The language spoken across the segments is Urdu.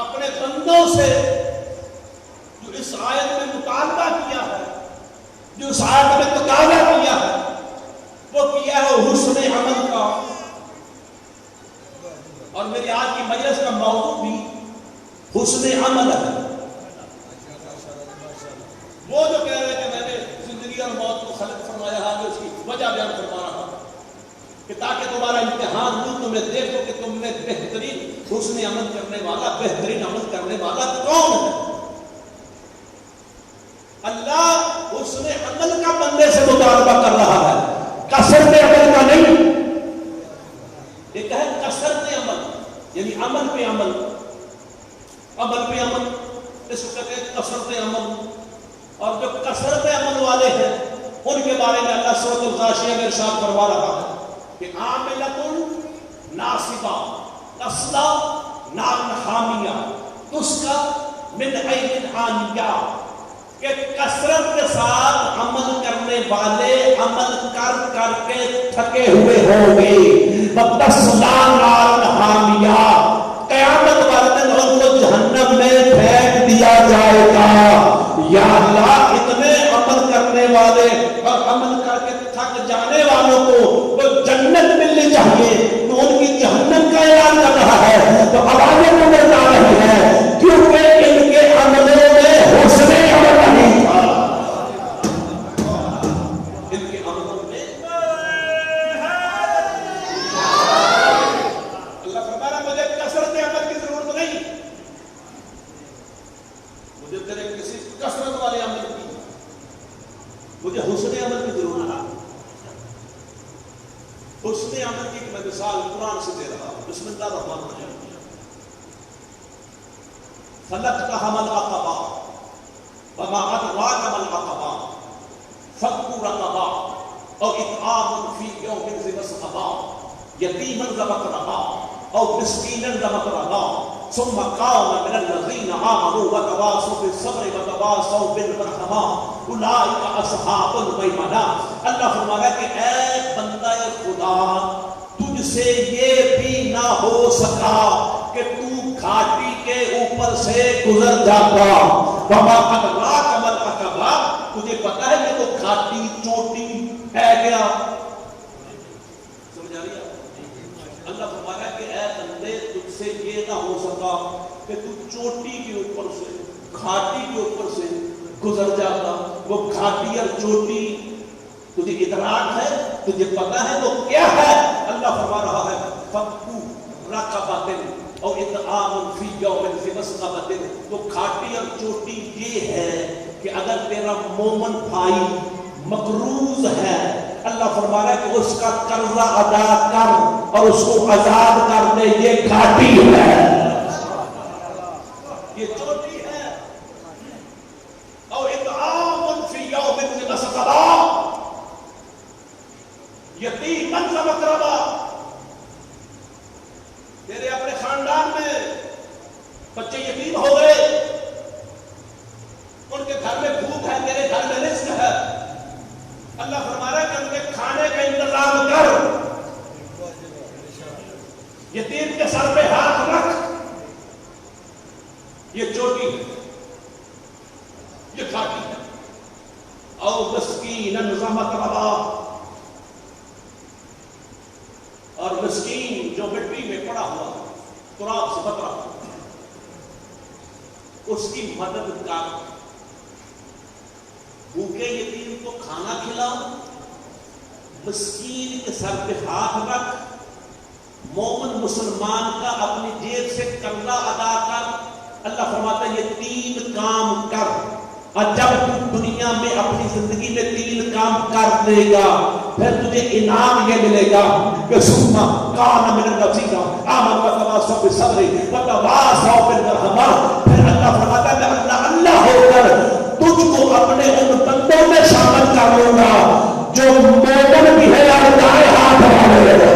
اپنے بندوں سے جو اس آیت میں مطالبہ کیا ہے، جو اس آیت میں تقاضا کیا ہے، وہ کیا ہے حسن عمل کا. اور میری آج کی مجلس کا موضوع بھی حسن عمل ہے. وہ جو کہہ رہے کہ میں نے زندگی اور موت کو خلق فرمایا ہے، میں اس کی وجہ بیان فرما رہا ہوں کہ تاکہ تمہارا امتحان ہو، تمہیں دیکھو کہ تم نے بہترین حسن عمل کرنے والا، بہترین عمل کرنے والا کون ہے. اللہ حسن عمل کا بندے سے مطالبہ کر رہا ہے، کثرت عمل کا نہیں. ایک ہے کثرت عمل، یعنی عمل پہ عمل، عمل پہ عمل، اس کو کہتے ہیں کثرت عمل. اور جو کثرت عمل والے ہیں ان کے بارے میں اللہ سورۃ الغاشیہ میں ارشاد فرما رہا ہے کہ عاملۃ ناصبہ تصلیٰ نارا حامیہ تسقیٰ من عین آنیہ، کہ کثرت کے ساتھ عمل کرنے والے عمل کر کر کے تھکے ہوئے ہوں گے. وتصلیٰ نارا حامیہ، قیامت والے دن ان کو جہنم میں پھینک دیا جائے گا. یا اللہ اتنے عمل کرنے والے اور عمل کر کے تھک جانے والوں کو وہ جنت ملنی چاہیے تو ان کی جہنم کا اعلان کر رہا ہے. تو آوازیں نظر آ رہی ہیں کیونکہ ان کے عملوں میں حسن عمل نہیں تھا. ان کے عملوں میں اللہ فرما رہا مجھے کثرت عمل کی ضرورت نہیں، مجھے تیرے کسی کثرت والے عمل کی، مجھے حسن عمل کی ضرورت ہے. حسن عمل کی میں مثال قرآن سے دے رہا ہوں. بسم اللہ الرحمن الرحیم. فلقتحم العقبہ وما ادراک ما العقبہ فک رقبہ او اطعام فی یوم ذی مسغبہ یتیما ذا مقربہ او مسکینا ذا متربہ ثم قام من الذین آمنوا وتواصوا بالصبر وتواصوا بالمرحمہ اولئک اصحاب المیمنہ. اللہ فرماتا ہے کہ اے بندہ خدا، تجھ سے یہ بھی نہ ہو سکا کہ تو گھاٹی کے اوپر سے گزر جاتا. وما ادراک ما العقبہ، تجھے پتا ہے کہ وہ گھاٹی چوٹی ہے کیا؟ سمجھ آ رہی ہے؟ اللہ فرماتا ہے کہ اے بندے تجھ سے یہ نہ ہو سکا کہ تو چوٹی کے اوپر سے، گھاٹی کے اوپر سے گزر جاتا. وہ گھاٹی اور چوٹی تجھے ادراک ہے، تجھے پتا ہے وہ کیا ہے. اللہ فرما رہا ہے فکو رقبۃ او اطعام فی یوم ذی مسغبۃ. تو گھاٹی اور چوٹی یہ ہے کہ اگر تیرا مومن بھائی مقروض ہے، اللہ فرما رہا ہے کہ اس کا قرضہ ادا کر اور اس کو آزاد کر دے. یہ گھاٹی ہے، یہ چوٹی ہے. او اطعام فی یوم ذی مسغبہ یتیما ذا مقربہ. تیرے اپنے خاندان میں بچے یتیم ہو گئے، ان کے گھر میں بھوک ہے، تیرے گھر میں رزق ہے. اللہ فرما رہا ہے کہ ان کے کھانے کا انتظام کر، یتیم کے سر پہ ہاتھ رکھ. یہ چوٹی ہے، یہ گھاٹی ہے. او مسکینا ذا متربہ، اور مسکین جو مٹی میں پڑا ہوا تراب سے بکرا اس کی مدد کر. بھوکے یتیم کو کھانا کھلا، مسکین کے سر پہ ہاتھ رکھ. مومن مسلمان کا اپنی جیب سے قرضہ ادا کر. اللہ فرماتا ہے یہ 3 کام کر، اور جب تم دنیا میں اپنی زندگی میں 3 کام کر دے گا پھر تجھے انعام یہ ملے گا کہ ثم کان من الذین آمنوا وتواصوا بالصبر وتواصوا بالمرحمہ. پھر اللہ فرماتا ہے میں اللہ ہو کر تجھ کو اپنے ان بندوں میں شامل کر لوں گا جو مومن بھی ہے اور دائیں ہاتھ والے ہیں.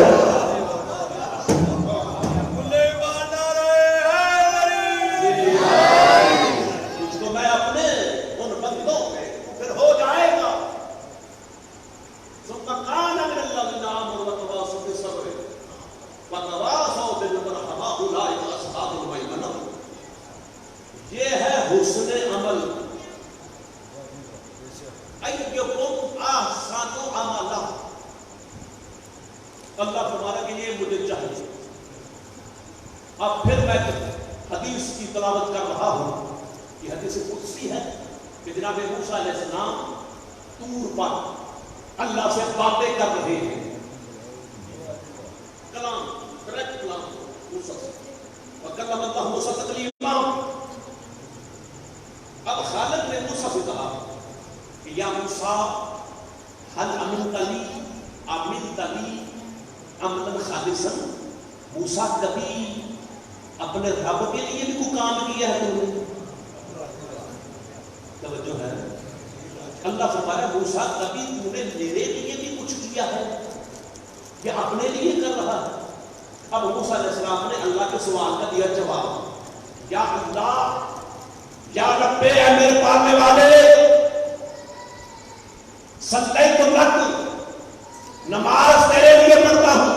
اب پھر میں حدیث کی تلاوت کر رہا ہوں، یہ حدیث قدسی ہے کہ جناب موسیٰ علیہ السلام طور پر اللہ سے باتیں کر رہے ہیں، کلام ڈائریکٹ کلام موسیٰ سے، وَكَلَّمَ اللَّهُ مُوسَىٰ تَكْلِیمًا۔ اب خالق نے موسیٰ سے کہا کہ یا موسیٰ هل امنت لی امنا خالصا، موسیٰ کبھی اپنے رب کے لیے بھی کوئی کام کیا ہے تم نے؟ توجہ ہے، اللہ فرمایا موسیٰ کبھی تم نے میرے لیے بھی کچھ کیا ہے کہ اپنے لیے کر رہا ہے؟ اب موسیٰ علیہ السلام نے اللہ کے سوال کا دیا جواب، یا اللہ، یا رب، اے میرے پالنے والے، صلیت لک، نماز تیرے لیے پڑھتا ہوں،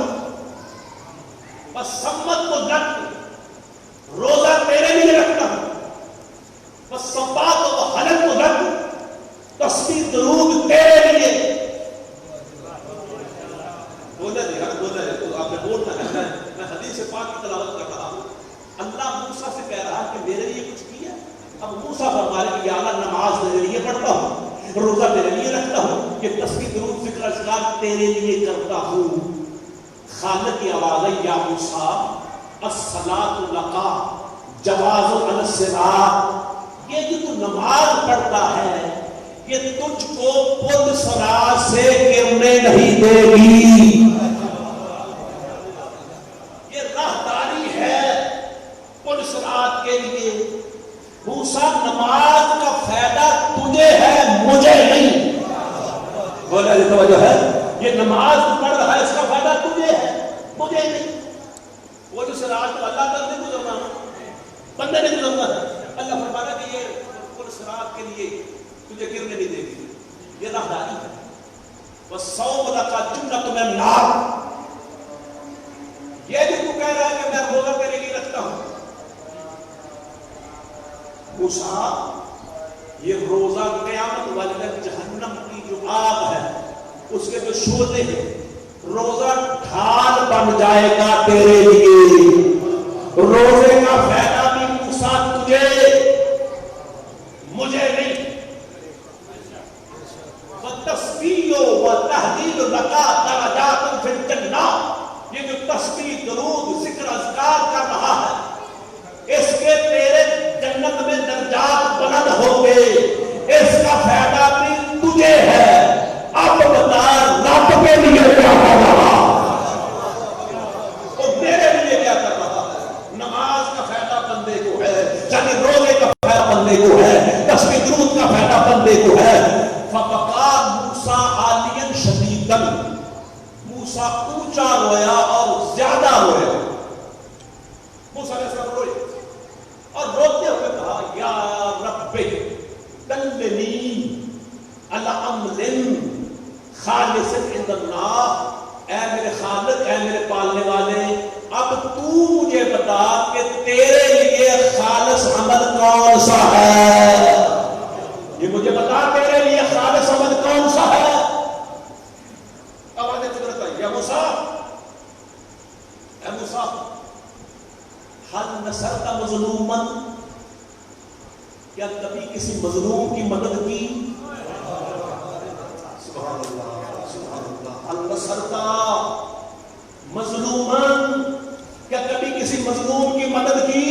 وصمت لک، روزہ تیرے لیے رکھتا ہوں، وصبات وحلت لک، تسبیح درود تیرے لیے۔ بولے تو آپ نے بولنا ہے، میں حدیث پاک کی تلاوت کر رہا ہوں، اللہ موسیٰ سے کہہ رہا ہے کہ میرے لیے کچھ کیا؟ اب موسیٰ فرما رہے کہ یا اللہ، نماز تیرے لیے پڑھتا ہوں، روزہ تیرے لیے رکھتا ہوں، یہ تسبیح درود ذکر اذکار تیرے لیے کرتا ہوں۔ خالق کی آواز ہے، یا موسیٰ الصلاۃ لک جواز علی الصراط، یہ جو تو نماز پڑھتا ہے یہ تجھ کو پل صراط سے گرنے نہیں دے گی، یہ راہداری ہے پل صراط کے لیے۔ موسیٰ، نماز کا فائدہ تجھے ہے، مجھے نہیں۔ بولا یہ توجہ ہے، یہ نماز پڑھ رہا ہے، اس کا فائدہ تجھے ہے، مجھے نہیں۔ وہ جو صراط تو اللہ تک نہیں گزرنا، بندے نہیں گزرنا ہے، اللہ فرما رہا ہے کہ یہ پل صراط کے لیے تجھے گرنے نہیں دے گی، یہ راہداری ہے۔ وَالصَّوْمُ لَكَ جُنَّةٌ مِّنَ النَّارِ، یہ جو تو کہہ رہا ہے کہ میں روزہ تیرے لیے رکھتا ہوں، موسیٰ، یہ روزہ قیامت والے دن جہنم کی جو آگ ہے اس کے جو شعلے ہیں، روزہ ڈھال بن جائے گا تیرے لیے۔ روزے کا فائدہ بھی موسیٰ تجھے، مجھے نہیں۔ وَالتَّسْبِیحُ وَالتَّحْلِیلُ لَکَ دَرَجَاتٌ فِی الْجَنَّہ، یہ جو تسبیح درود ذکر اذکار کر رہا ہے، اس کے تیرے جنت میں درجات بلند ہوں گے، اس کا فائدہ بھی تجھے ہے۔ اب بتا، رب کے لیے کیا کر رہا، وہ میرے لیے کیا کر رہا ہے؟ نماز کا فائدہ بندے کو ہے، یعنی روزے کا فائدہ بندے کو ہے، تسبیح درود کا فائدہ بندے کو ہے۔ فَبَكَىٰ مُوسَىٰ عَالِيًا شَدِيدًا، موسیٰ اونچا رویا اور زیادہ رویا۔ موسیٰ علیہ السلام روئے اور روتے ہوئے کہا، یا رب دلنی علی امر خالص عند اللہ، اے میرے خالق، اے میرے پالنے والے، اب تو مجھے بتا کہ تیرے لیے خالص عمل کون سا ہے، یہ مجھے بتا تیرے لیے خالص عمل کون سا ہے۔ آواز قدرت ہے، یا موسیٰ، اے موسیٰ، حل نصرت مظلوما، کیا کبھی کسی مظلوم کی مدد کی؟ سبحان اللہ، سبحان اللہ۔ حل نصرت مظلوما، کیا کبھی کسی مظلوم کی مدد کی؟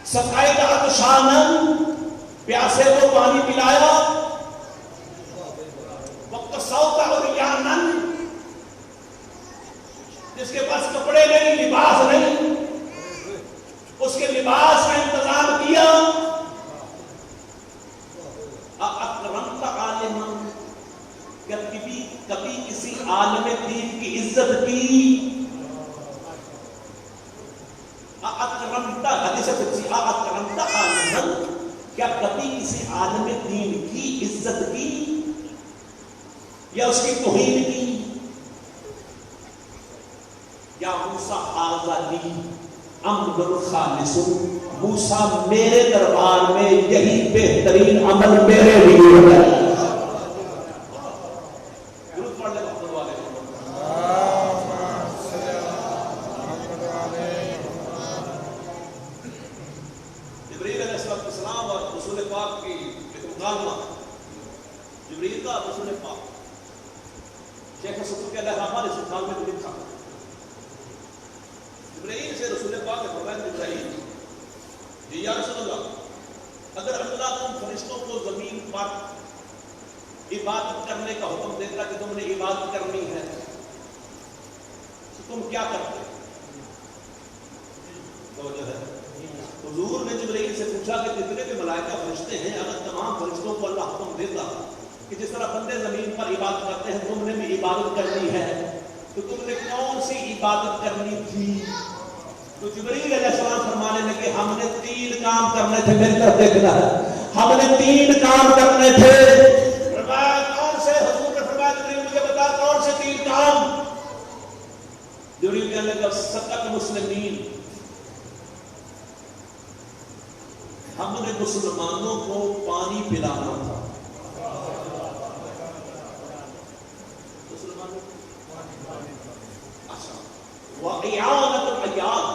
سقیت عطشانا، پیاسے کو پانی پلایا، وقصوت عریانا، جس کے پاس کپڑے نہیں، لباس نہیں، اس کے لباس کا انتظام کیا۔ اکرمت عالما، کیا کبھی کسی عالم دین کی عزت کی؟ اکرمت، حدیث قدسی، اکرمت عالما، کیا کبھی کسی عالم دین کی عزت کی یا اس کی توہین کی؟ یا موسیٰ ھذا لی امر خالص، موسیٰ میرے دربار میں یہی بہترین عمل میرے لیے ہے۔ درود پڑھ لے محمد والے۔ پاک کی ایک مکالمہ جبریل کا رسول پاک شیخ حسن کے علیہ نے اس مکالمے کو لکھا. جبریل سے رسول پاک نے فرمایا جبریل جی یا رسول اللہ اگر اللہ تم فرشتوں کو زمین پر عبادت کرنے کا حکم دیتا کہ تم نے عبادت کرنی ہے تو تم کیا کرتے؟ حضور نے جبرائیل سے پوچھا کہ جتنے بھی ملائکہ فرشتے ہیں اگر تمام فرشتوں کو اللہ حکم دیتا کہ جس طرح بندے زمین پر عبادت کرتے ہیں تم نے بھی عبادت کرنی ہے تو تم نے کون سی عبادت کرنی تھی؟ تو جبرائیل علیہ السلام فرمانے لگے ہم نے 3 کام کرنے تھے. میری طرف دیکھنا ہے. ہم نے 3 کام کرنے تھے. کون سے؟ حضور نے فرمایا جبرائیل مجھے بتا کون سے 3 کام؟ جبرائیل کہنے لگا سقط مسلمین ہم نے مسلمانوں کو پانی پلانا تھا. وَإِعَانَةُ الْعَيَالِ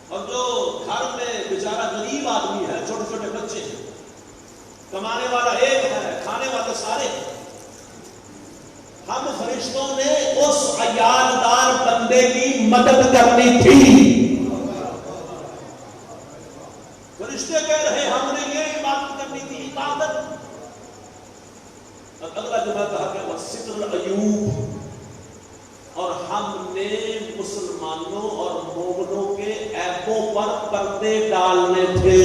اور جو گھر میں بیچارہ غریب آدمی ہے چھوٹے چھوٹے بچے ہیں کمانے والا ایک ہے کھانے والے سارے ہیں ہم فرشتوں نے اس عیالدار بندے کی مدد کرنی تھی. فرشتے کہہ رہے ہم نے یہ عبادت کرنی تھی عبادت. اگلا جملہ کہا کہ وَسِتْرُ الْعَیُوبِ اور ہم نے مسلمانوں اور مومنوں کے عیبوں پر پردے ڈالنے تھے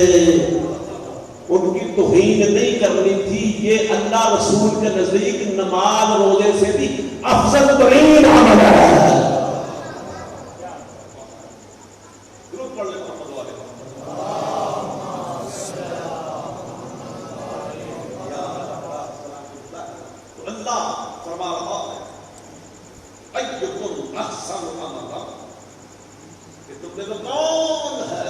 ان کی توہین نہیں کرنی تھی. یہ اللہ رسول کے نزدیک نماز روزے سے بھی افضل ترین عمل ہے. درود پڑھ لیں محمد والے. تو اللہ فرما رہا ہے ایکم احسن عملا کہ تم میں کون ہے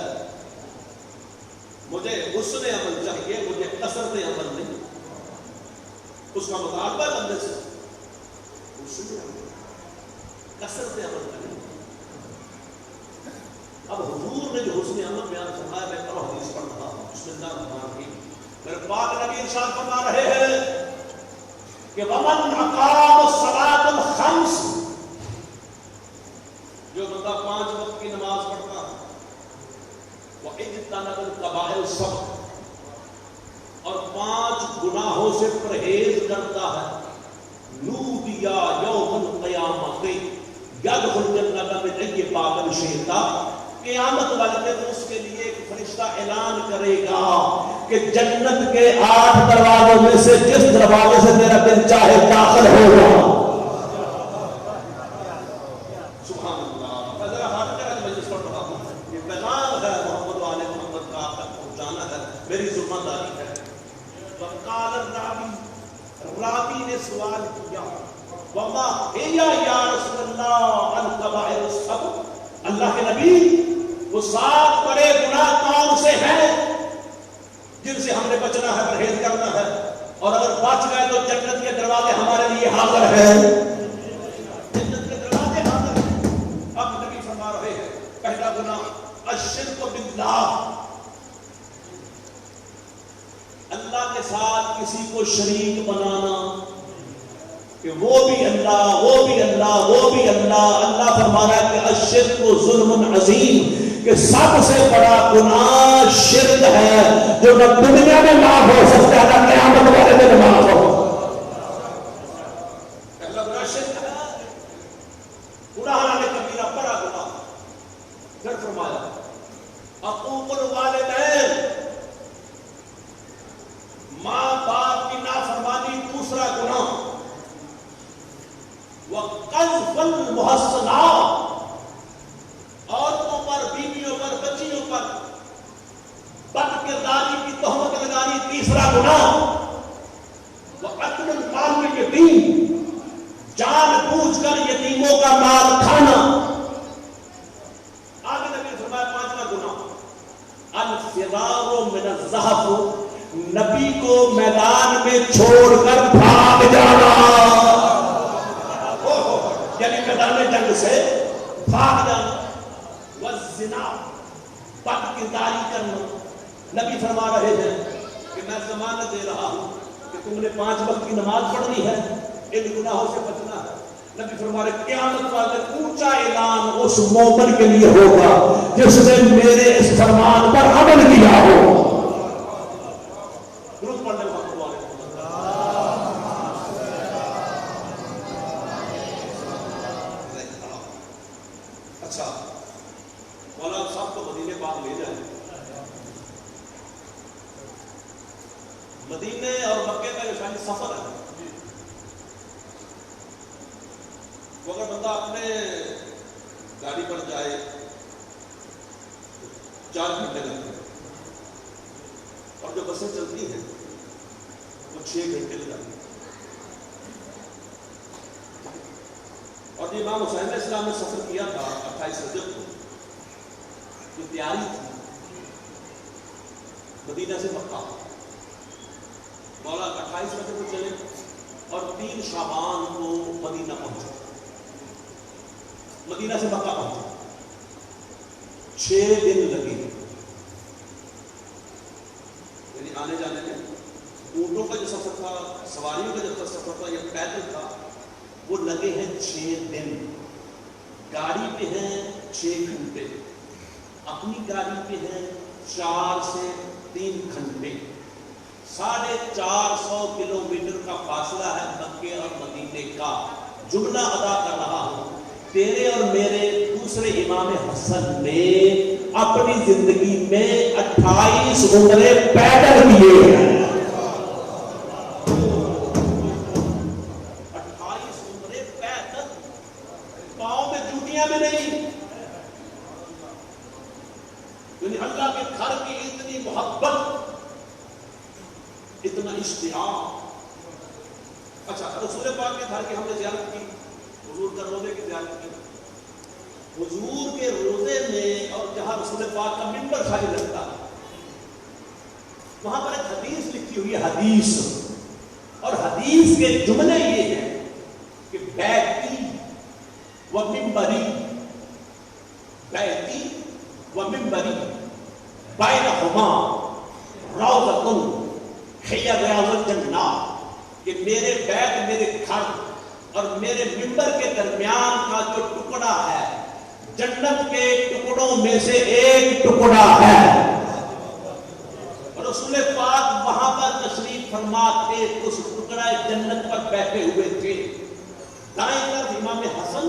مجھے حسن عمل چاہیے مجھے کثرت عمل نہیں. اس کا مطالبہ بندے سے حسن عمل کثرت عمل نہیں. اب حضور نے جو حسن عمل بیان فرمایا میں کرو حدیث پڑھ رہا ہوں بسم اللہ الرحمن الرحیم. میرے پاک نبی ارشاد فرما رہے ہیں کہ ومن اقام الصلاۃ الخمس جو بندہ 5 وقت کی نماز پڑھتا ہے وَإِجْتَنَبَ الْكَبَائِرَ السَّبْعَ اور 5 گناہوں سے پرہیز کرتا ہے نُودِیَ یَوْمَ الْقِیَامَةِ یَدْخُلُ الْجَنَّةَ مِنْ أَیِّ بَابٍ شِئْتَ. قیامت والے دن اس کے لیے ایک فرشتہ اعلان کرے گا کہ جنت کے 8 دروازوں میں سے جس دروازے سے تیرا دل چاہے داخل ہوگا. میری ذمہ داری ہے. وقال راوی نے سوال کیا وما یا رسول اللہ الکبائر السبع. اللہ کے نبی وہ 7 بڑے گناہ کون سے ہیں جن سے ہم نے بچنا ہے پرہیز کرنا ہے اور اگر بچ گئے تو جنت کے دروازے ہمارے لیے حاضر ہیں. جنت کے دروازے حاضر ہیں. اب نبی فرما رہے ہیں پہلا گناہ الشرک باللہ اللہ کے ساتھ کسی کو شریک بنانا کہ وہ بھی اللہ وہ بھی اللہ وہ بھی اللہ. اللہ فرما رہا ہے کہ الشرک ظلم عظیم کہ سب سے بڑا گناہ شرک ہے جو نہ دنیا میں معاف ہو سکتا ہے نہ قیامت والے دن معاف ہو. پہلا گناہ شرک ہے گناہ کبیرہ بڑا گناہ. پھر فرمایا عقوق الوالدین ماں باپ کی نافرمانی دوسرا گناہ. وقذف المحصنات عورتوں پر بیویوں پر بچیوں پر بد کرداری کی تہمت لگانی تیسرا گناہ. وقتل المال الیتیم جان بوجھ کر یتیموں کا مال کھانا. آگے نبی فرمایا 5واں گناہ الفرار من الزحف نبی کو میدان میں چھوڑ کر بھاگ جانا. یعنی میدان جنگ سے بھاگ جانا. والزنا بد کرداری کرنا. نبی فرما رہے ہیں کہ میں ضمانت دے رہا ہوں کہ تم نے 5 وقت کی نماز پڑھنی ہے، ان گناہوں سے بچنا ہے۔ نبی فرما رہے قیامت والے اونچا اعلان اس مومن کے لیے ہوگا جس نے میرے اس فرمان پر عمل کیا ہو۔ درود پڑھنے وقت والے اچھا مولانا صاحب کو مدینے پاک لے جائیں۔ مدینے اور مکے کا جو شاہی سفر ہے، وہ اگر بندہ اپنے گاڑی پر جائے 4 گھنٹے لگتے ہیں، اور جو بسیں چلتی ہیں وہ 6 گھنٹے لگاتی ہیں۔ اور جو امام حسین علیہ السلام نے سفر کیا تھا 28 رجب کو، جو تیاری تھی مدینہ سے مکہ، مولا 28 رجب کو چلے اور 3 شعبان کو مدینہ پہنچے، مدینہ سے مکہ پہنچے، 6 دن لگے، یعنی آنے جانے میں۔ اونٹوں کا جو سفر تھا، سواریوں کا جو سفر تھا یا پیدل تھا، وہ لگے ہیں 6 دن۔ گاڑی پہ ہیں 6 گھنٹے، اپنی گاڑی پہ ہیں 4 سے 3 گھنٹے۔ 450 کلومیٹر کا فاصلہ ہے مکے اور مدینے کا۔ جملہ ادا کر رہا ہوں، تیرے اور میرے دوسرے امام حسن نے اپنی زندگی میں 28 عمرے پیدل کیے ہیں۔ 28 عمرے پیدل، پاؤں میں جوتیاں بھی نہیں، یعنی اللہ کے گھر کی اتنی محبت، اتنا اشتیاق۔ اچھا رسول پاک کے گھر کی ہم نے زیارت کی، حضور کے روزے کی زیارت کی۔ حضور کے روزے میں اور جہاں رسول پاک کا منبر خالی لگتا ہے، وہاں پر ایک حدیث لکھی ہوئی ہے، حدیث، اور حدیث کے جملے یہ ہیں کہ بیتی و منبری، بیتی و منبری بینہما روضۃ ہی ریاض الجنہ، کہ میرے بیت، میرے گھر اور میرے منبر کے درمیان کا جو ٹکڑا ہے، جنت کے ٹکڑوں میں سے ایک ٹکڑا ہے۔ رسول پاک وہاں پر تشریف فرما تھے، اس ٹکڑا جنت پر بیٹھے ہوئے تھے۔ دائیں طرف امام حسن،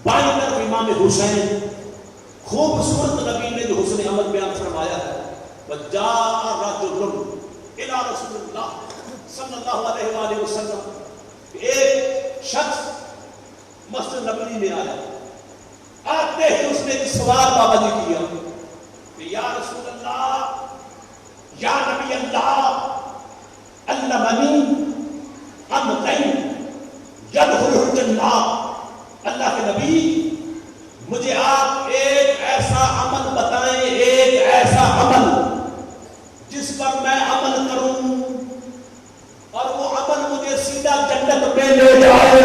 بائیں طرف امام حسین۔ خوبصورت نبی نے جو حسن عمل بیان فرمایا ہے، وَجَاءَ رَجُلٌ اِلَىٰ رَسُولِ اللَّهِ صلی اللہ علیہ وآلہ وسلم، ایک شخص مسجد نبوی میں آیا، آتے ہی اس نے سوال بابا جی کیا کہ یا رسول اللہ، یا نبی اللہ، علمنی امرین یدخل الجنہ، اللہ کے نبی مجھے آپ ایک ایسا عمل بتائیں، ایک ایسا عمل جس پر میں عمل کروں اور وہ عمل مجھے سیدھا جنت میں لے جائے۔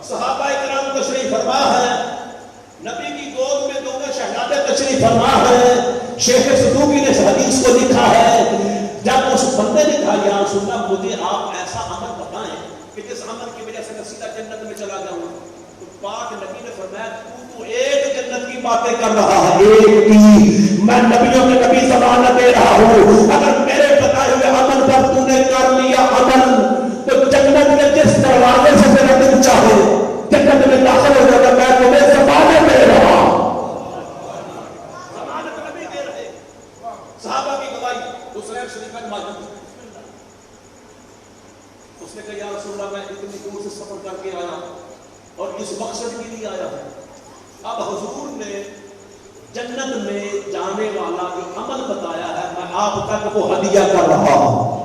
صحابہ کرام تشریف فرما ہے، نبی کی گود میں دونوں شہزادے تشریف فرما ہے۔ شیخ صدوقی نے اس حدیث کو لکھا ہے، جب اس بندے نے کہا یا رسول اللہ مجھے آپ ایسا عمل بتائیں کہ جس عمل کی وجہ سے میں سیدھا جنت میں چلا جاؤں، تو پاک نبی نے فرمایا تو ایک جنت کی باتیں کر رہا ہے، ایک کی، میں نبیوں کے نبی ضمانت دے رہا ہوں، اگر میرے بتائے ہوئے عمل پر تو نے کر لیا عمل، تو جنت کے جس دروازے سے تیرا دل چاہے جنت میں داخل ہو جاتا، میں تمہیں ضمانت دے رہا ہوں۔ ضمانت نبی دے رہے، صحابہ کی گواہی حسین شریف میں موجود۔ اس نے کہا یا رسول اللہ میں اتنی دور سے سفر کر کے آیا اور اس مقصد کے لیے آیا ہوں۔ اب حضور نے جنت میں جانے والا جو عمل بتایا ہے، میں آپ تک وہ ہدیہ کر رہا ہوں۔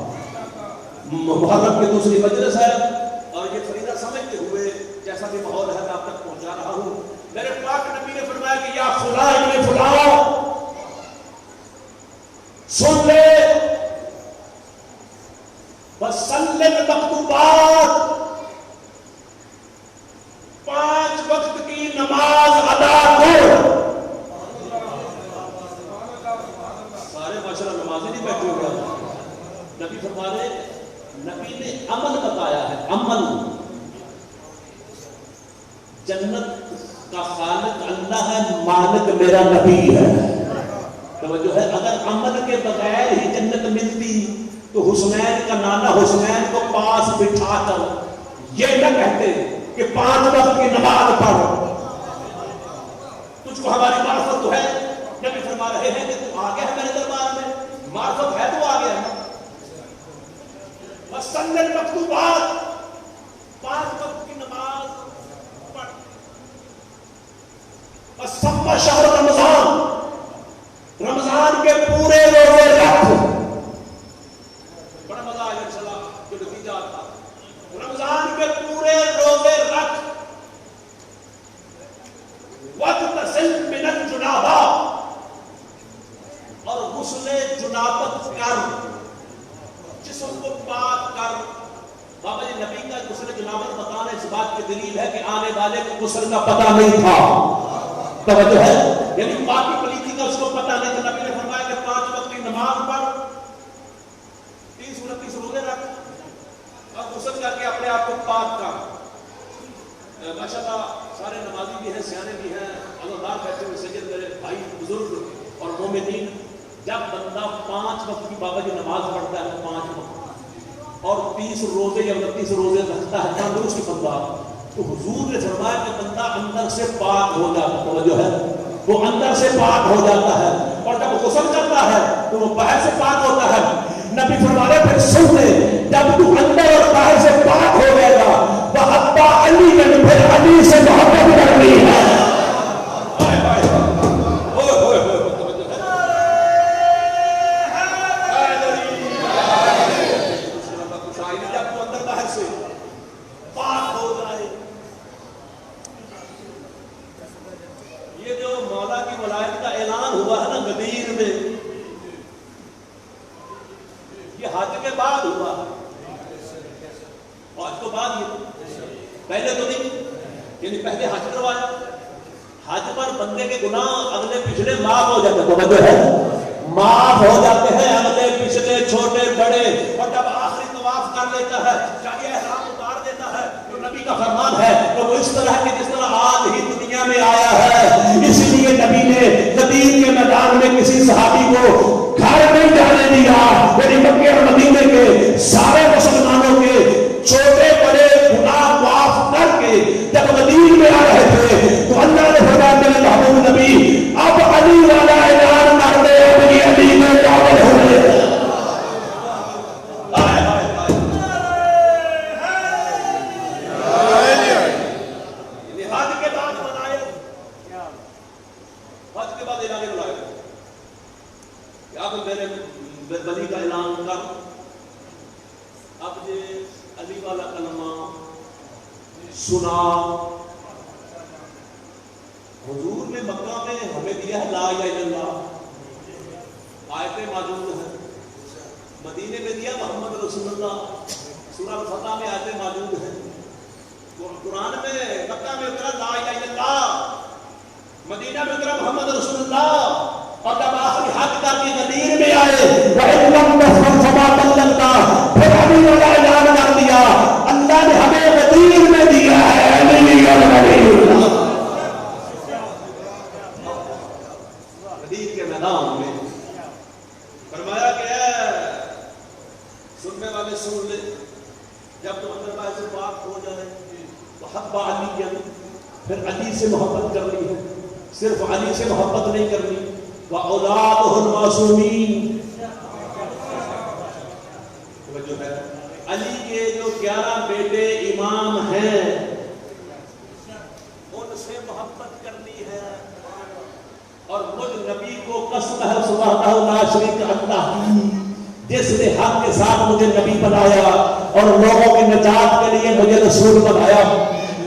محرم کی دوسری مجلس ہے اور یہ فریضہ سمجھتے ہوئے جیسا بھی ماحول ہے میں آپ تک پہنچا رہا ہوں۔ میرے پاک نبی نے فرمایا کہ یا فلاں ابن فلاں سن لے، وسلم مکتوبات، 5 وقت کی نماز ادا کر۔ سارے ماشاءاللہ اللہ ہے مالک میرا نبی ہے. توجہ ہے. اگر عمل کے بغیر ہی جنت ملتی تو حسنین کا نانا حسنین کو پاس بٹھا کر یہ نہ کہتے کہ 5 وقت کی نماز پڑھ, تجھ کو ہماری معرفت تو ہے. نبی فرما رہے ہیں کہ تو آ گیا ہے میرے دربار میں, معرفت ہے تو آ گیا ہے. وسنن مکتوبات 5 وقت کی نماز پڑھ. وسم شہر رمضان, رمضان کے پورے روزے رکھ. بڑا مزہ آیا انشاءاللہ جو نتیجہ تھا. رمضان کے پورے روزے رکھ. وَاغْتَسِلْ مِنَ الْجُنَابَةِ, اور غسل جنابت کر, جسم کو پاک کر. بابا جی نبی کا غسل جنابت بتانا اس بات کی دلیل ہے کہ آنے والے کو غسل کا پتہ نہیں تھا. توجہ ہے. یعنی پاکی پلیتی کا اس کو پتہ نہیں تھا. نبی نے فرمایا کہ 5 وقت کی نماز پڑھ, 30-29 روزے رکھ اور غسل کر کے اپنے آپ کو پاک کر. ماشاءاللہ سارے نمازی بھی ہیں, سیانے بھی ہیں, عزادار بیٹھے ہوئے سید میرے بھائی بزرگ اور مومنین. جب بندہ 5 وقت کی بابا جی نماز پڑھتا ہے 5 وقت اور 30 روزے یا 29 روزے رکھتا ہے تندرست بندہ, تو حضور نے فرمایا کہ بندہ اندر سے پاک ہو جاتا ہے. توجہ ہے. وہ اندر سے پاک ہو جاتا ہے, اور جب غسل کرتا ہے تو وہ باہر سے پاک ہوتا ہے. نبی فرمایا پھر سن لے, جب تو اندر اور باہر سے پاک ہو جائے گا وَحَبَّ عَلِيًّا, پھر علی سے محبت کرنی ہے. پہلے تو نہیں, یعنی پہلے حج کروایا. حج پر بندے کے گناہ اگلے پچھلے معاف ہو جاتے ہیں. توجہ ہے. معاف ہو جاتے ہیں اگلے پچھلے چھوٹے بڑے. اور جب آخری طواف کر لیتا ہے, چاہیے احرام اتار دیتا ہے, تو نبی کا فرمان ہے کہ وہ اس طرح کہ جس طرح آج ہی دنیا میں آیا ہے. اس لیے نبی نے غدیر کے میدان میں کسی صحابی کو گھر نہیں جانے دیا. یعنی مکے اور مدینے کے سارے مسلمانوں کے چھوٹے بڑے گناہ معاف کر کے جب غدیر میں آ رہے تھے تو اللہ نے فرمایا میرے محبوب نبی اب علی والا اعلان کر دے, اب یہ علی میں داخل ہو گئے. حج کے بعد بنائے, حج کے بعد اعلان بلائے کہ اب میرے بلی کا اعلان کر, اب یہ علی والا کلمہ سنا. حضور نے مکہ میں ہمیں دیا ہے لا الہ الا اللہ, آیتیں موجود ہیں. مدینے میں دیا محمد رسول اللہ, سورہ الفتح میں آیتیں موجود ہیں. قرآن میں مکہ میں اترا لا الہ الا اللہ, مدینہ میں اترا محمد رسول اللہ. اور جب آخری حج کر کے غدیر میں آئے وَإِنَّمْ نَفْرَ فَمَا بَلَّغْنَا, پھر علی والا اعلان کر دیا. اللہ نے ہمیں غدیر میں دیا ہے علی اور ولی اللہ. غدیر کے میدان میں فرمایا کہ سننے والے سن لے, جب تم اندر باہر سے پاک ہو جائے وَحَبَّ عَلِيًّا, پھر علی سے محبت کرنی ہے. صرف علی سے محبت نہیں کرنی. وَأَوْلَادُهُ الْمَعْصُومِينَ, جو ہے علی کے جو 11 بیٹے امام ہیں ان سے محبت کرنی ہے. اور مجھ نبی کو قسم ہے سبحانہ لا شریک اللہ کی, جس نے حق کے ساتھ مجھے نبی بنایا اور لوگوں کی نجات کے لیے مجھے رسول بنایا.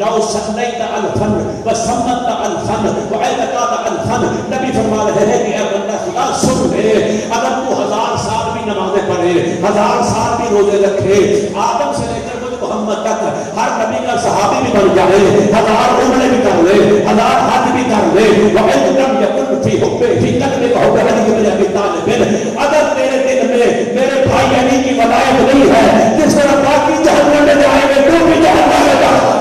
لو سنیت الفن وسمت الفن وعیدکات الفن, نبی فرما رہے ہیں کہ اے بندہ خدا سن لے, اگر تو 1000 سال بھی نمازیں پڑھے, 1000 سال بھی روزے رکھے, آدم سے لے کر مجھ محمد تک ہر نبی کا صحابی بھی بن جائے, 1000 عمرے بھی کر لے, 1000 حج بھی کر لے, وعیدکم یکن فی حب فی قلب کا حب علی بن ابی طالب, اگر تیرے دل میں میرے بھائی علی کی ولایت نہیں ہے, جس طرح باقی جہنم میں جائیں گے تو بھی جہنم میں جائیں گے.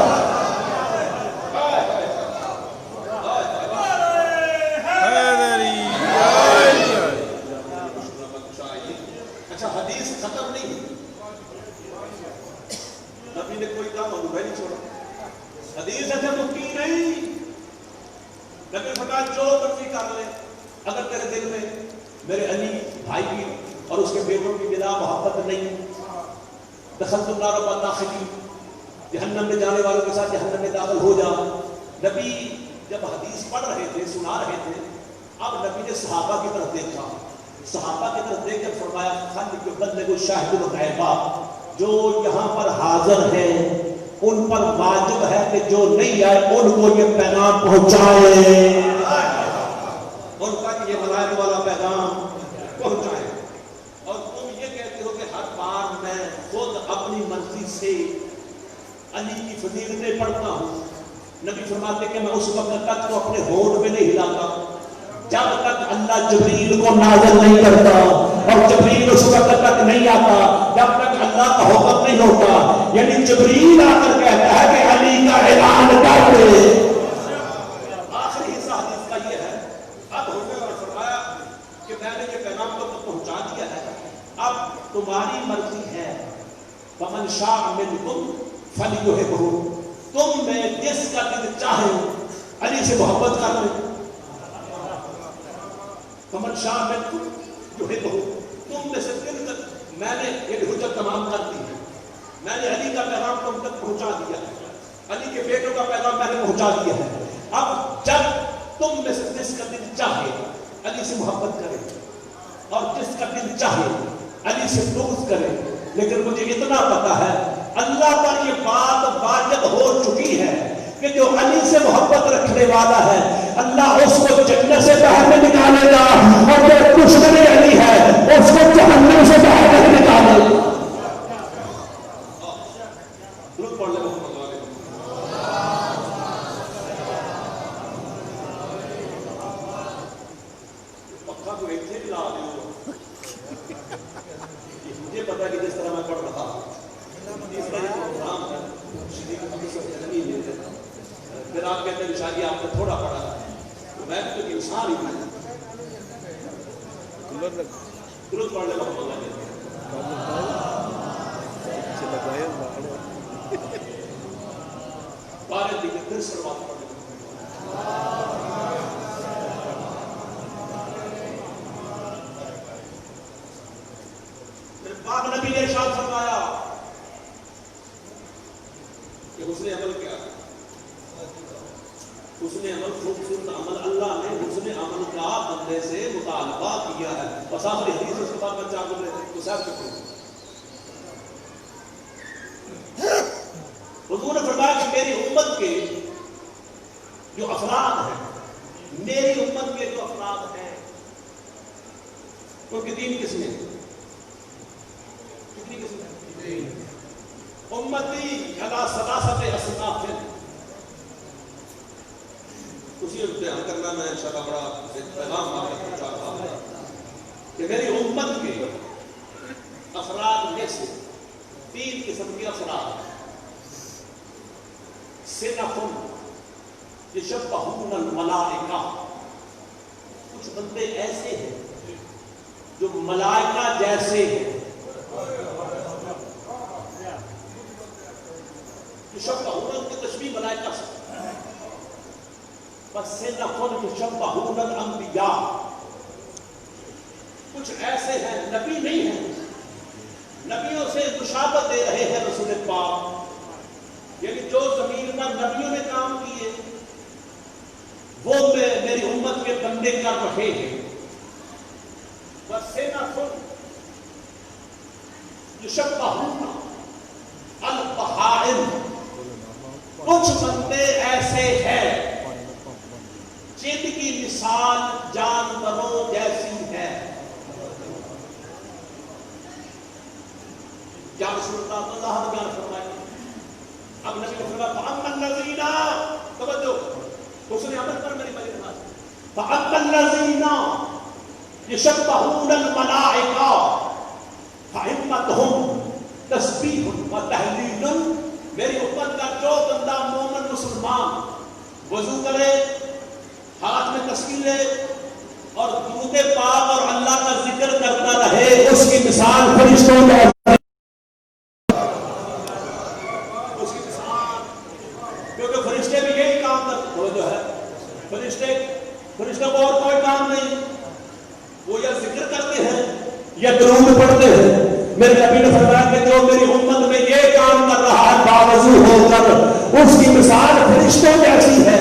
فرمایا جو مرضی کر لے، اگر تیرے دل میں میرے علی بھائی کی اور اس کے بیٹوں کی بلا محبت نہیں، دخلت النار و داخلی، جہنم میں جانے والوں کے ساتھ جہنم میں داخل ہو جا۔ نبی جب حدیث پڑھ رہے تھے، سنا رہے تھے، اب نبی نے صحابہ کی طرف دیکھا، صحابہ کی طرف دیکھ کر فرمایا خلق یبلغ شاہد الغیبا، جو یہاں پر حاضر ہیں ان پر واجب ہے کہ جو نہیں آئے ان کو یہ پیغام پہنچائے، ان تک یہ ملائکہ والا پیغام پہنچائے۔ اور تم یہ کہتے ہو کہ ہر بار میں خود اپنی مرضی سے علی کی فضیلتیں پڑھتا ہوں، نبی فرماتے کہ میں اس وقت تک تو اپنے ہونٹ میں نہیں ہلاتا جب تک اللہ جبریل کو نازل نہیں کرتا، اور جبریل اس وقت تک نہیں آتا جب تک اللہ کا حکم نہیں ہوتا۔ یعنی جبریل آ کر کہتا ہے کہ علی کا اعلان کر دے۔ آخری حصہ حدیث کا یہ ہے، اب حضور نے فرمایا کہ میں نے یہ پیغام کو پہنچا دیا ہے، اب تمہاری مرضی ہے، فمن شاء منکم فلیحبہ، تم میں جس کا دل چاہے علی سے محبت کر لے، فمن شاء منکم یحبہ، تم میں سے دل تک میں نے یہ حجت تمام کر دی ہے، میں نے علی کا پیغام تم تک پہنچا دیا ہے، علی کے بیٹوں کا پیغام میں نے پہنچا دیا ہے۔ اب جب تم میں سے جس کا دل چاہے علی سے محبت کرے اور جس کا دل چاہے علی سے بغض کرے، لیکن مجھے اتنا پتا ہے اللہ پر یہ بات واجب ہو چکی ہے کہ جو علی سے محبت رکھنے والا ہے اللہ اس کو جنت سے باہر نہیں نکالے گا، اور جو دشمن علی ہے اس کو جہنم سے باہر نہیں نکالے گا۔ مجھے پتا ہے کہ جس طرح میں پڑھ رہا پھر آپ کہتے ہیں شادی آپ نے تھوڑا پڑھا، میں تو ایک انسان ہی ہوں، درود پڑھ لے محمد بارے دیکھے پھر سلوات پڑھ لے۔ پاک نبی نے ارشاد فرمایا کہ حسن عمل کیا ہے؟ حسن عمل خوبصورت عمل، اللہ نے حسن عمل کا بندے سے مطالبہ کیا ہے۔ بس آخری حدیث اس کے بعد میں چاہ دوں تو صاحب چکے حضور نے فرمایا کہ میری امت کے جو افراد ہیں، میری امت کے جو افراد ہیں ان کی تین قسمیں، کتنی قسمیں؟ امتی علی ثلاثۃ اصناف، اسی امتحان کرنا میں انشاءاللہ بڑا پیغام آپ تک پہنچا رہا ہوں کہ میری امت کے افراد میں سے تین قسم کے افراد، صنف یشبہون الملائکہ، کچھ بندے ایسے ہیں جو ملائکہ جیسے ہیں، یشبہون کی تشبیہ ملائکہ سے، صنف یشبہون الانبیاء، کچھ ایسے ہیں نبی نہیں ہیں، نبیوں سے مشابہت دے رہے ہیں رسول پاک، یعنی جو زمین پر نبیوں نے کام کیے وہ میری امت کے بندے کر رہے ہیں۔ وَصِنَفٌ یشبہون البہائم، کچھ بندے ایسے ہیں جن کی مثال جانوروں جیسی ہے۔ یا رسول اللہ اللہ بیان فرمائے، اب نبی نے فرمایا فَأَمَّا الَّذِينَ، توجہ حسن عمل پر میری بات، فَأَمَّا الَّذِينَ یشبہون الملائکہ فَإِمَّتْهُمْ تسبیح و تحلیل، میری امت کا جو بندہ مومن مسلمان وضو کرے، ہاتھ میں تسبیح لے اور درود پاک اور اللہ کا ذکر کرتا رہے، اس کی مثال فرشتوں میں، اس کی مثال، کیونکہ فرشتے بھی یہی کام کرتے جو ہے، فرشتے فرشتوں کو اور کوئی کام نہیں، وہ یا ذکر کرتے ہیں یا درود پڑھتے ہیں۔ میرے نبی نے فرمایا کہ جو میری امت میں یہ کام کر رہا ہے باوضو ہو کر، اس کی مثال فرشتوں جیسی ہے۔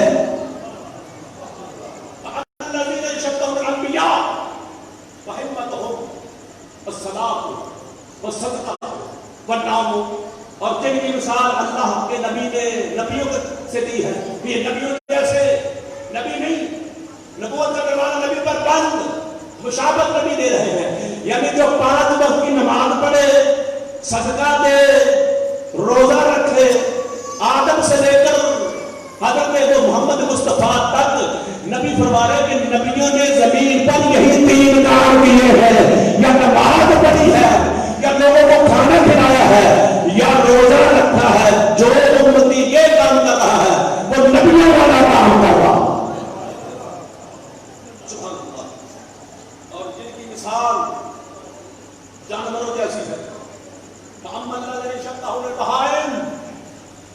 الذین یشبہون الانبیاء وہمتہم الصلاۃ والصدقہ والنوم، اور جن کی مثال اللہ کے نبی نے نبیوں سے دی ہے، یہ نبیوں جیسے نبی نہیں، نبوت کرنے والا نبی پر بند مشابہت نبی دے رہے ہیں، یعنی جو 5 وقت کی نماز پڑھے، صدقہ دے، روزہ رکھے، آدم سے لے کر حضرت محمد مصطفیٰ تک، نبی فرما رہے کہ نبیوں نے زمین پر یہی 3 کام کیے ہیں، یا نماز پڑھی ہے، یا لوگوں کو کھانا کھلایا ہے، یا روزہ رکھا ہے۔ جو امتی یہ کام کر رہا ہے وہ نبیوں والا کام کر رہا ہے۔ اور جن کی مثال جانوروں جیسی ہے، محمد الذین یشبہون البہائم،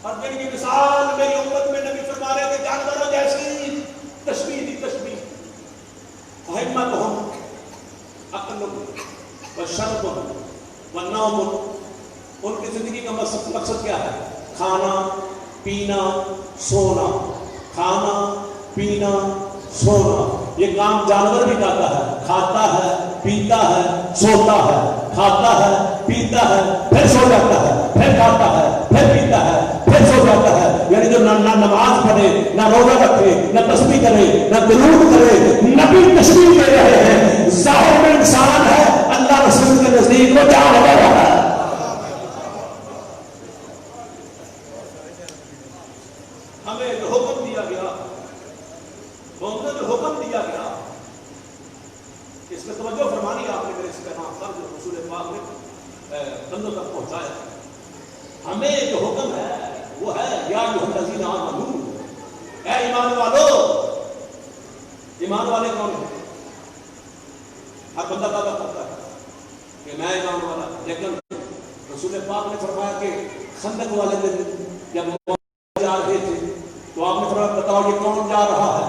اور جن کی مثال میری امت میں نبی فرما رہے کہ جانوروں جیسی، تشبیہ دی تشبیہ، وہمتہم عقل وشرب ونوم، ان کی زندگی کا مقصد کیا ہے؟ کھانا پینا سونا، کھانا پینا سونا۔ یہ کام جانور بھی کرتا ہے، کھاتا ہے پیتا ہے سوتا ہے، کھاتا ہے پیتا ہے پھر سو جاتا ہے، پھر کھاتا ہے پھر پیتا ہے پھر سو جاتا ہے۔ یعنی جو نہ نماز پڑھے، نہ روزہ رکھے، نہ تسبیح کرے، نہ درود کرے، نبی تشبیہ دے رہے ہیں ظاہر میں انسان ہے، اللہ رسول کے نزدیک وہ جانور ہے۔ ہمیں جو حکم دیا گیا، مومنوں کو حکم دیا گیا، اس میں توجہ فرمانی آپ نے میرے اس پیغام پر جو رسول پاک نے بندوں تک پہنچایا۔ ہمیں جو حکم ہے وہ ہے یا ایھا الذین آمنوا، اے ایمان والو۔ ایمان والے کون ہیں؟ ہر بندہ دعویٰ کرتا ہے کہ میں ایمان والا، لیکن رسول پاک نے فرمایا کہ خندق والے دن جب جا رہے تھے تو آپ نے فرمایا بتاؤ یہ کون جا رہا ہے؟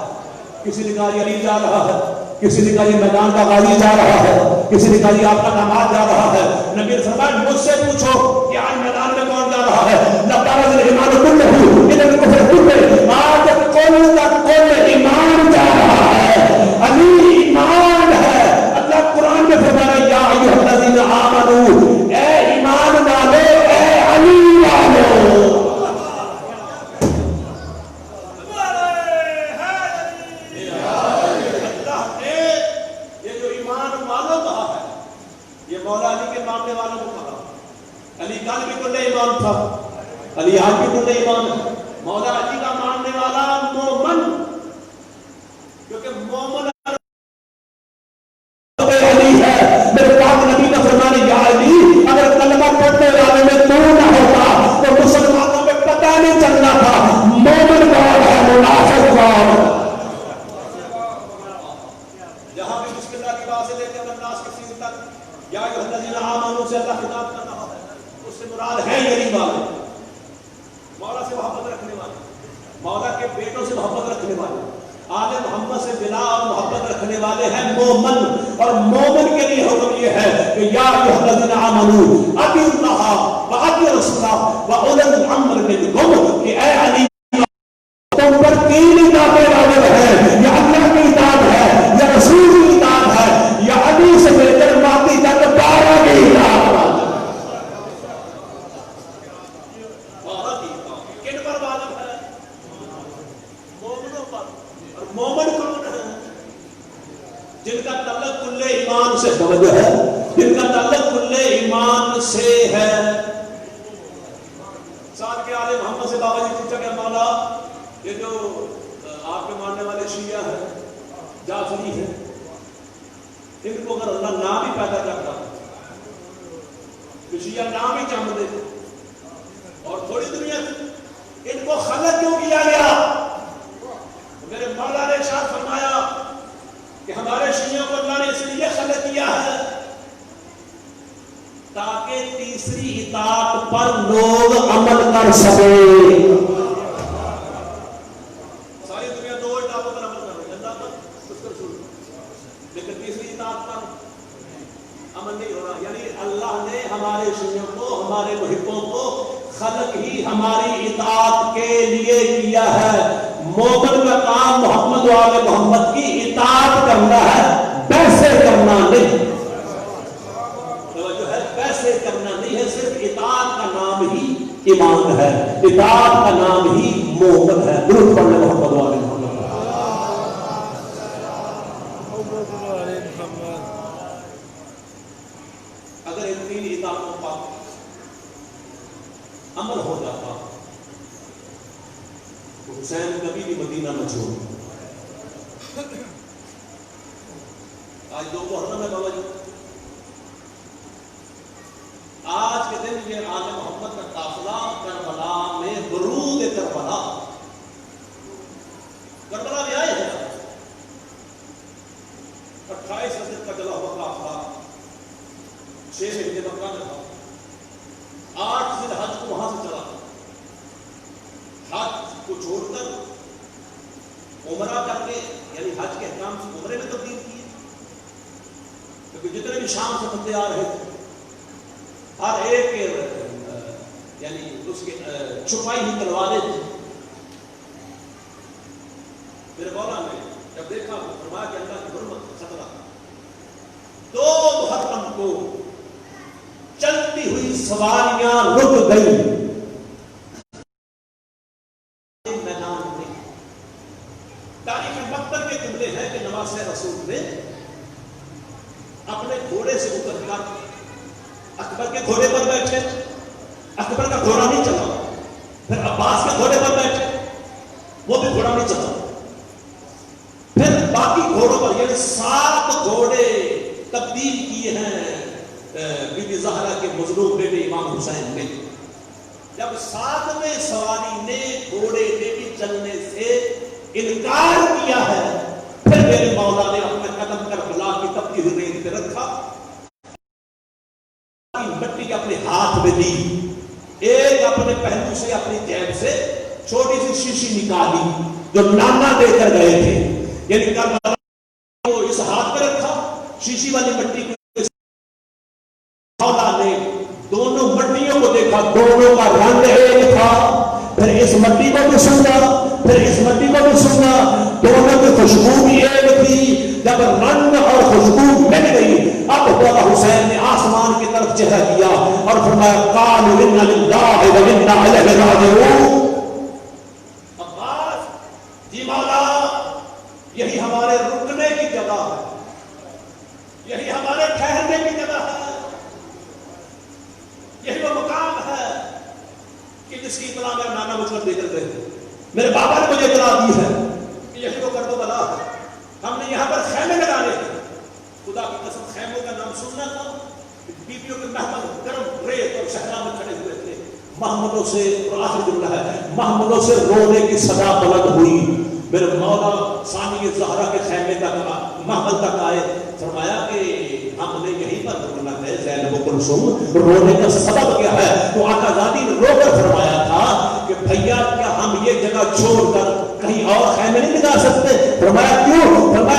کسی نے کہا یہ علی جا رہا ہے، کسی نے کہا یہ میدان کا غازی جا رہا ہے، کسی نے کہا یہ آپ کا داماد جا رہا ہے۔ نبی نے فرمایا مجھ سے پوچھو کہ آج میدان میں کون جا رہا ہے؟ لبارہ الایمان کلہ اذا الکفر کلہ، آج کل کا کل ایمان جا رہا ہے، علی ایمان ہے۔ اللہ قرآن میں فرمایا یا ایھا الذین آمنوا، اے ایمان والے، اے علی والو۔ مولا علی کے ماننے والوں کو کہا، علی کا بھی کل ایمان تھا، علی آج بھی کل ایمان ہے۔ مولا علی کا ماننے والا مومن، کیونکہ مومن علی ہے۔ میرے پاک نبی کا فرمان یا علی، اگر کلمہ پڑھنے والے میں تو نہ ہوتا تو مسلمانوں میں پتہ نہیں چلنا تھا مومن کون ہے منافق کون ہے۔ جہاں بھی بسم اللہ کی بات سے لے کر الناس کی سین تک یا ایھا الذین آمنوا سے اللہ خطاب کر رہا ہے، اس سے مراد ہے یہی والے، مولا سے محبت رکھنے والے، مولا کے بیٹوں سے محبت رکھنے والے، آل محمد سے بلا اور محبت رکھنے والے ہیں مومن۔ اور مومن کے لیے حکم یہ ہے کہ یا ایھا الذین آمنوا اطیعوا اللہ واطیعوا الرسول واولی الامر منکم، کہ اے علی تم پر 3 اطاعتیں واجب ہیں، یا اللہ کی اطاعت ہے، یا رسول کی اطاعت ہے، یا علی سے لے کر ماتی تک 12 کی اطاعت واجب ہے۔ 12 کی اطاعت کن پر واجب ہے؟ مومنوں پر۔ اور مومن کون ہے؟ جن کا تعلق کل ایمان سے توجہ ہے، جن کا تعلق کل ایمان سے ہے۔ ساتھ کے آل محمد سے بابا جی پوچھا کہ مولا یہ جو آپ کے ماننے والے شیعہ ہیں، جعفری ہیں، ان کو اگر اللہ نام ہی پیدا کرتا تو شیعہ نام ہی چاند دیتے، اور تھوڑی دنیا ان کو خلق کیوں کیا گیا؟ میرے مولا نے ارشاد فرمایا کہ ہمارے شیعوں کو اللہ نے اس لیے خلق کیا ہے تاکہ تیسری اطاعت پر لوگ عمل کر سکے۔ ساری دنیا 2 اطاعتوں پر عمل کر رہی ہے، اللہ پر اطاعت پر عمل نہیں ہو رہا. یعنی اللہ نے ہمارے شیعوں کو, ہمارے محبوں کو خلق ہی ہماری اطاعت کے لیے کیا ہے. مومن کا کام محمد و آل محمد کی اطاعت کرنا ہے, پیسے کرنا نہیں. جو ہے پیسے کرنا نہیں ہے, صرف اطاعت کا نام ہی ایمان ہے, اطاعت کا نام ہی مومن ہے. درود پڑھ لیں محمد و آل محمد. اگر ان تین اطاعتوں پر عمل ہو جاتا تو حسین کبھی بھی مدینہ نہ چھوڑ. آج دوپہر میں بابا جی, آج کے دن یہ آل محمد کا قافلہ کربلا میں درود کربلا میں آئے ہیں. 28 رجب کا جلا ہوا قافلہ 6 مہینے مکہ میں تھا. 8 ذی الحج کو وہاں سے چلا, حج کو چھوڑ کر عمرہ کر کے, یعنی حج کے احکام سے عمرے میں تبدیل کیے. کیونکہ جتنے بھی شام سے بندے آ رہے تھے, ہر ایک یعنی اس کے چھپائی ہوئی تلواریں تھی. میرے مولا نے جب دیکھا تو فرمایا کہ اللہ کی حرمت خطرہ. 2 محرم کو چلتی ہوئی سواریاں رک گئی میدان میں. تاریخ مقبر کے جملے ہیں کہ نواز رسول نے اپنے گھوڑے سے اتر کر اکبر کے گھوڑے پر بیٹھے. اکبر کا گھوڑا نہیں چلا. پھر عباس کے گھوڑے پر بیٹھے, وہ بھی گھوڑا نہیں چلا. پھر باقی گھوڑوں پر, یعنی 7 گھوڑے تبدیل کیے ہیں بی بی زہرا کے مظلوم بیٹے امام حسین نے. جب 7ویں سواری نے گھوڑے کے بھی چلنے سے انکار کیا ہے, پھر میرے مولا نے اپنے قدم کربلا کی تپتی ہوئی ریت پہ رکھا, مٹی اپنے ہاتھ میں دی, ایک اپنے پہلو سے اپنی جیب سے چھوٹی سی شیشی نکالی جو نانا دے کر گئے تھے. یعنی کربلا کو اس ہاتھ پہ رکھا, شیشی والی مٹی کو مولا نے دونوں مٹیوں کو دیکھا, دونوں کا رنگ ایک تھا. پھر اس مٹی کو بھی سنا, پھر اس مٹی کو بھی سنا, دونوں کی خوشبو بھی ایک تھی. جب رنگ اور خوشبو مل گئی, اب مولا حسین نے آسمان کی طرف چہرہ کیا اور فرمایا قالوا انا للہ و انا الیہ راجعون. عباس جی مولا, یہی ہمارے رکنے کی جگہ ہے, یہی ہمارے ٹھہرنے کی جگہ ہے, یہی وہ مقام ہے کہ جس کی اطلاع میرا نانا مجھ پر دے کر گئے. میرے بابا نے مجھے اطلاع دی ہے کہ یہی وہ کربلا ہے. ہم نے یہاں پر خیمے لگانے تھے. خدا کی قسم خیموں کا نام سننا تھا. بیویوں کے محمل گرم ریت اور صحرا میں کھڑے ہوئے تھے. محملوں سے, اور آخری جملہ ہے, محملوں سے رونے کی صدا بلند ہوئی. میرے مولا ثانی زہرا کے خیمے تک, محمل تک آئے. فرمایا کہ ہم نے یہیں پر رکنا ہے. زینب و کلثوم, رونے کا سبب کیا ہے؟ تو آقا زادی نے رو کر فرمایا تھا کہ بھیا کیا ہم یہ جگہ چھوڑ کر کہیں اور خیمے نہیں لگا سکتے؟ فرمایا کیوں؟ فرمایا